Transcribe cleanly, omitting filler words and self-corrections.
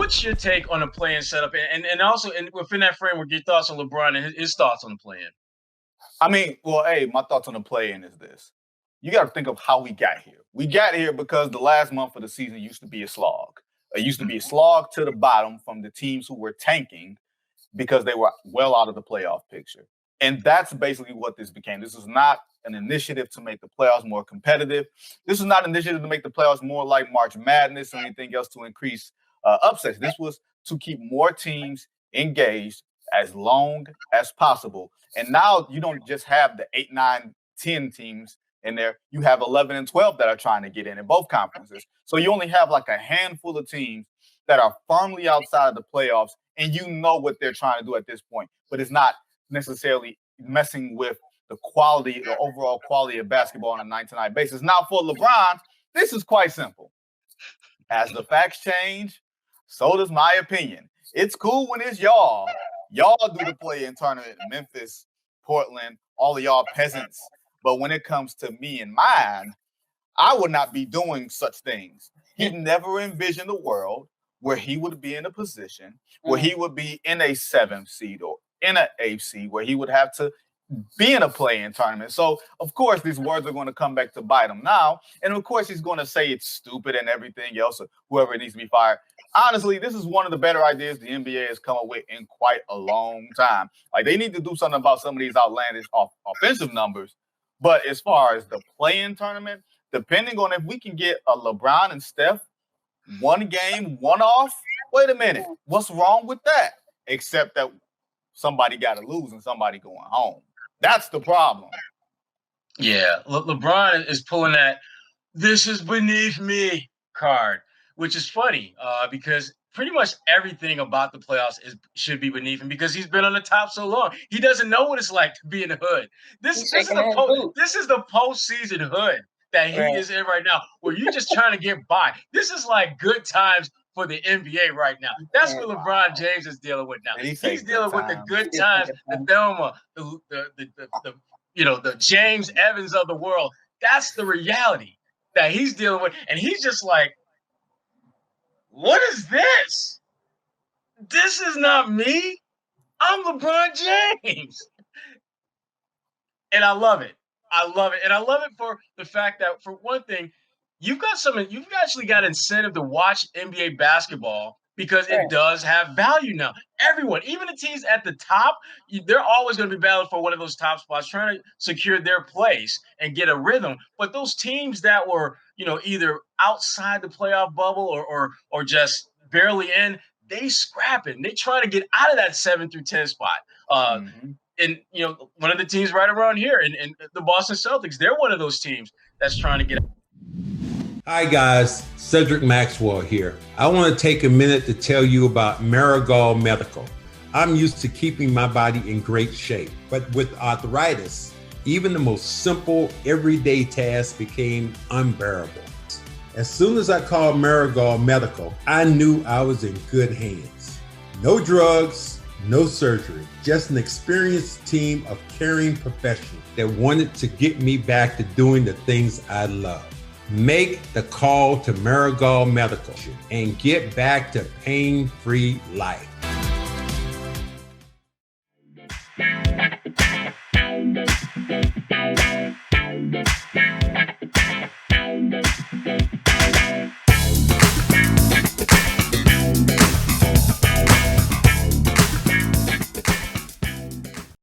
what's your take on the play-in setup, and also within that framework, your thoughts on LeBron and his thoughts on the play-in? I mean, well, hey, my thoughts on the play-in is this. You got to think of how we got here. We got here because the last month of the season used to be a slog. It used to be a slog to the bottom from the teams who were tanking because they were well out of the playoff picture. And that's basically what this became. This is not an initiative to make the playoffs more competitive. This is not an initiative to make the playoffs more like March Madness or anything else to increase upsets. This was to keep more teams engaged as long as possible. And now you don't just have the 8, 9, 10 teams in there. You have 11 and 12 that are trying to get in both conferences. So you only have like a handful of teams that are firmly outside of the playoffs, and you know what they're trying to do at this point. But it's not necessarily messing with the quality, the overall quality of basketball on a night-to-night basis. Now, for LeBron, this is quite simple. As the facts change, so does my opinion. It's cool when it's y'all. Y'all do the play-in tournament, Memphis, Portland, all of y'all peasants. But when it comes to me and mine, I would not be doing such things. He never envisioned a world where he would be in a position where he would be in a 7th seed or in an 8th seed, where he would have to be in a play-in tournament. So, of course, these words are going to come back to bite him now. And, of course, he's going to say it's stupid and everything else, or whoever needs to be fired. Honestly, this is one of the better ideas the NBA has come up with in quite a long time. Like, they need to do something about some of these outlandish offensive numbers. But as far as the play-in tournament, depending on if we can get a LeBron and Steph one game, one off, wait a minute. What's wrong with that? Except that somebody got to lose and somebody going home. That's the problem. Yeah, LeBron is pulling that "this is beneath me" card, which is funny because pretty much everything about the playoffs should be beneath him because he's been on the top so long. He doesn't know what it's like to be in the hood. This is the postseason hood that he is in right now, where you're just trying to get by. This is like good times for the NBA right now. That's what LeBron James is dealing with now. He's dealing with the good times, the Thelma, the James Evans of the world. That's the reality that he's dealing with. And he's just like, what is this? This is not me. I'm LeBron James. And I love it. I love it. And I love it for the fact that, for one thing, you've actually got incentive to watch NBA basketball because it does have value now. Everyone, even the teams at the top, they're always going to be battling for one of those top spots, trying to secure their place and get a rhythm. But those teams that were, either outside the playoff bubble or just barely in, they scrapping. They trying to get out of that 7 through 10 spot. And, one of the teams right around here, and the Boston Celtics, they're one of those teams that's trying to get out. Hi guys, Cedric Maxwell here. I want to take a minute to tell you about Marigold Medical. I'm used to keeping my body in great shape, but with arthritis, even the most simple everyday tasks became unbearable. As soon as I called Marigold Medical, I knew I was in good hands. No drugs, no surgery, just an experienced team of caring professionals that wanted to get me back to doing the things I love. Make the call to Marigold Medical and get back to pain-free life.